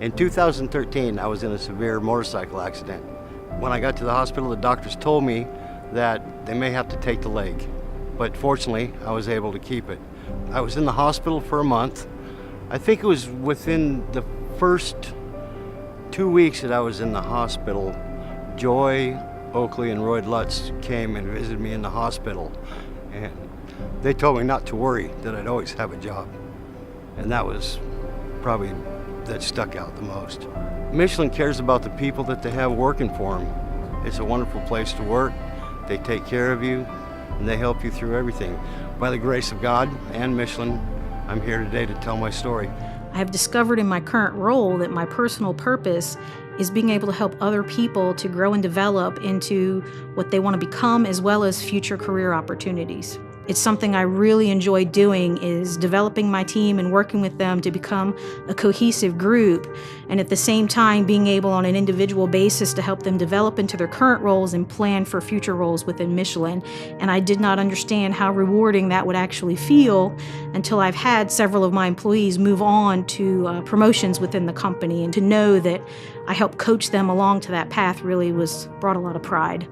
In 2013, I was in a severe motorcycle accident. When I got to the hospital, the doctors told me that they may have to take the leg, but fortunately, I was able to keep it. I was in the hospital for a month. I think it was within the first 2 weeks that I was in the hospital, Joy Oakley and Roy Lutz came and visited me in the hospital, and they told me not to worry, that I'd always have a job. And that was probably, that stuck out the most. Michelin cares about the people that they have working for them. It's a wonderful place to work. They take care of you, and they help you through everything. By the grace of God and Michelin, I'm here today to tell my story. I have discovered in my current role that my personal purpose is being able to help other people to grow and develop into what they want to become, as well as future career opportunities. It's something I really enjoy doing, is developing my team and working with them to become a cohesive group, and at the same time being able on an individual basis to help them develop into their current roles and plan for future roles within Michelin. And I did not understand how rewarding that would actually feel until I've had several of my employees move on to promotions within the company, and to know that I helped coach them along to that path really brought a lot of pride.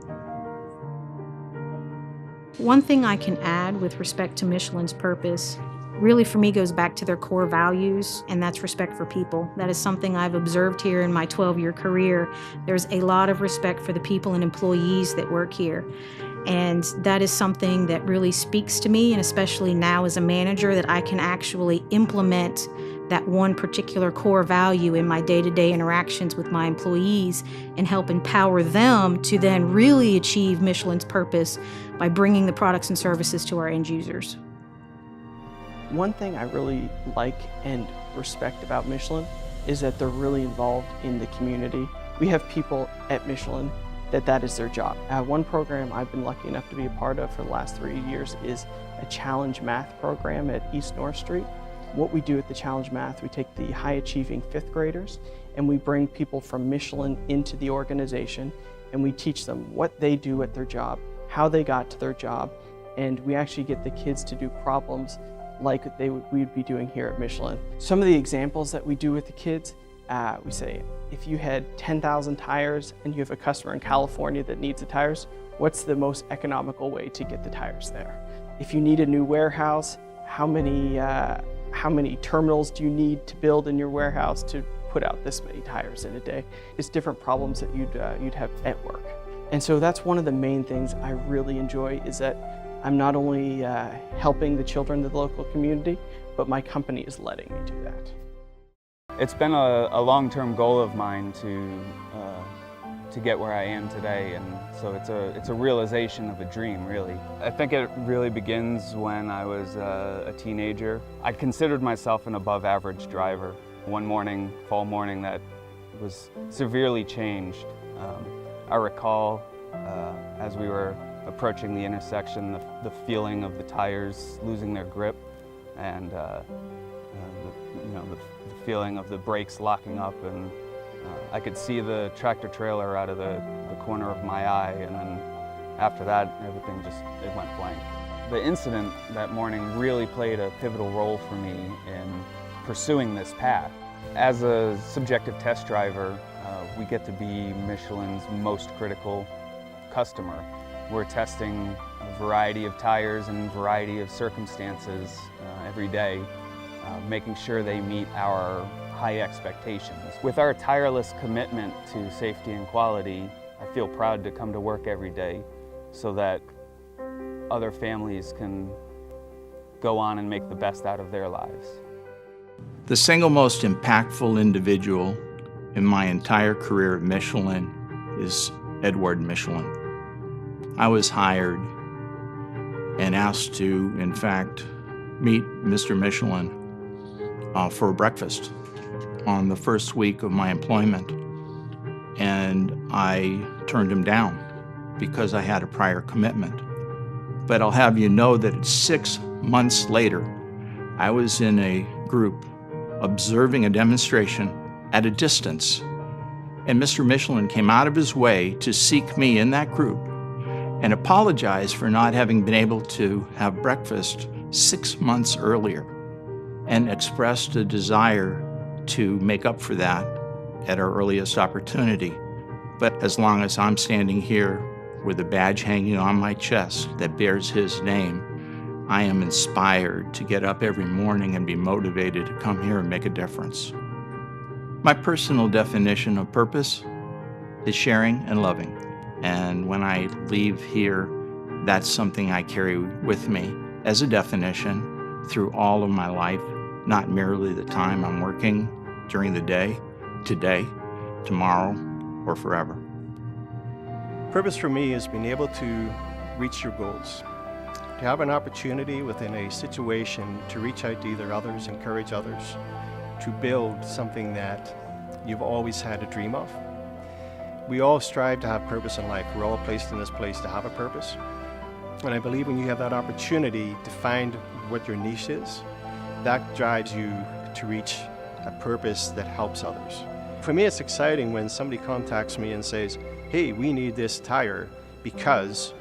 One thing I can add with respect to Michelin's purpose really for me goes back to their core values, and that's respect for people. That is something I've observed here in my 12-year career. There's a lot of respect for the people and employees that work here. And that is something that really speaks to me, and especially now as a manager, that I can actually implement that one particular core value in my day-to-day interactions with my employees and help empower them to then really achieve Michelin's purpose by bringing the products and services to our end users. One thing I really like and respect about Michelin is that they're really involved in the community. We have people at Michelin that is their job. One program I've been lucky enough to be a part of for the last 3 years is a Challenge Math program at East North Street. What we do at the Challenge Math, we take the high-achieving 5th graders and we bring people from Michelin into the organization, and we teach them what they do at their job, how they got to their job, and we actually get the kids to do problems like we'd be doing here at Michelin. Some of the examples that we do with the kids, we say, if you had 10,000 tires and you have a customer in California that needs the tires, what's the most economical way to get the tires there? If you need a new warehouse, how many terminals do you need to build in your warehouse to put out this many tires in a day? It's different problems that you'd have at work. And so that's one of the main things I really enjoy, is that I'm not only helping the children of the local community, but my company is letting me do that. It's been a long-term goal of mine to get where I am today, and so it's a realization of a dream, really. I think it really begins when I was a teenager. I considered myself an above-average driver. One morning, fall morning, that was severely changed. I recall as we were approaching the intersection, the feeling of the tires losing their grip, and the feeling of the brakes locking up, and I could see the tractor trailer out of the corner of my eye, and then after that, everything it went blank. The incident that morning really played a pivotal role for me in pursuing this path. As a subjective test driver, we get to be Michelin's most critical customer. We're testing a variety of tires in a variety of circumstances every day, making sure they meet our high expectations. With our tireless commitment to safety and quality, I feel proud to come to work every day so that other families can go on and make the best out of their lives. The single most impactful individual in my entire career at Michelin is Edward Michelin. I was hired and asked to, in fact, meet Mr. Michelin for breakfast on the first week of my employment, and I turned him down because I had a prior commitment. But I'll have you know that 6 months later, I was in a group observing a demonstration at a distance, and Mr. Michelin came out of his way to seek me in that group and apologize for not having been able to have breakfast 6 months earlier, and expressed a desire to make up for that at our earliest opportunity. But as long as I'm standing here with a badge hanging on my chest that bears his name, I am inspired to get up every morning and be motivated to come here and make a difference. My personal definition of purpose is sharing and loving. And when I leave here, that's something I carry with me as a definition through all of my life, not merely the time I'm working during the day, today, tomorrow, or forever. Purpose for me is being able to reach your goals, to have an opportunity within a situation to reach out to either others, encourage others, to build something that you've always had a dream of. We all strive to have purpose in life. We're all placed in this place to have a purpose. And I believe when you have that opportunity to find what your niche is, that drives you to reach a purpose that helps others. For me, it's exciting when somebody contacts me and says, hey, we need this tire because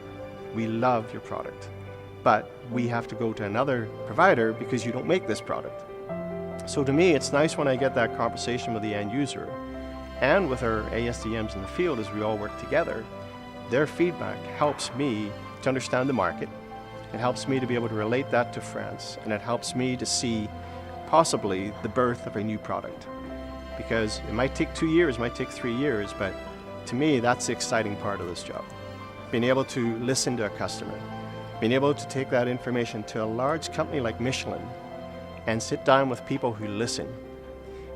we love your product, but we have to go to another provider because you don't make this product. So to me, it's nice when I get that conversation with the end user and with our ASDMs in the field as we all work together. Their feedback helps me to understand the market. It helps me to be able to relate that to France, and it helps me to see possibly the birth of a new product. Because it might take 2 years, it might take 3 years, but to me, that's the exciting part of this job. Being able to listen to a customer, being able to take that information to a large company like Michelin and sit down with people who listen,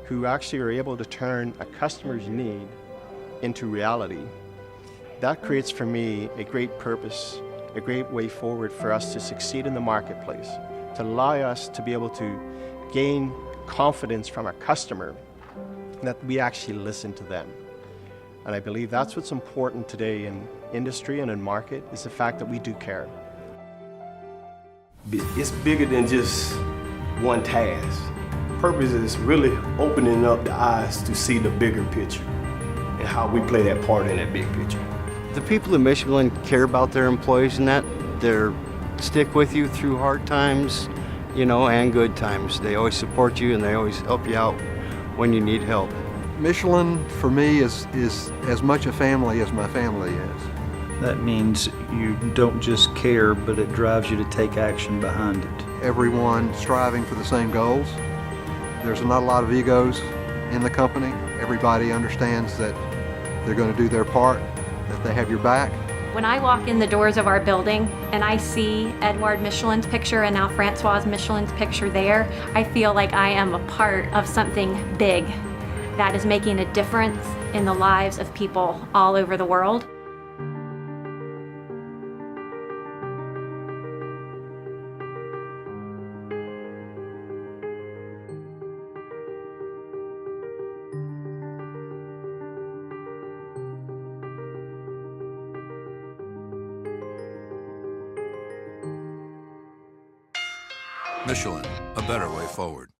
who actually are able to turn a customer's need into reality. That creates for me a great purpose, a great way forward for us to succeed in the marketplace, to allow us to be able to gain confidence from our customer that we actually listen to them. And I believe that's what's important today in industry and in market, is the fact that we do care. It's bigger than just one task. Purpose is really opening up the eyes to see the bigger picture and how we play that part in that big picture. The people at Michelin care about their employees and that. They're stick with you through hard times, and good times. They always support you and they always help you out when you need help. Michelin for me is as much a family as my family is. That means you don't just care, but it drives you to take action behind it. Everyone striving for the same goals. There's not a lot of egos in the company. Everybody understands that they're going to do their part, that they have your back. When I walk in the doors of our building and I see Edouard Michelin's picture and now Francoise Michelin's picture there, I feel like I am a part of something big that is making a difference in the lives of people all over the world. Michelin, a better way forward.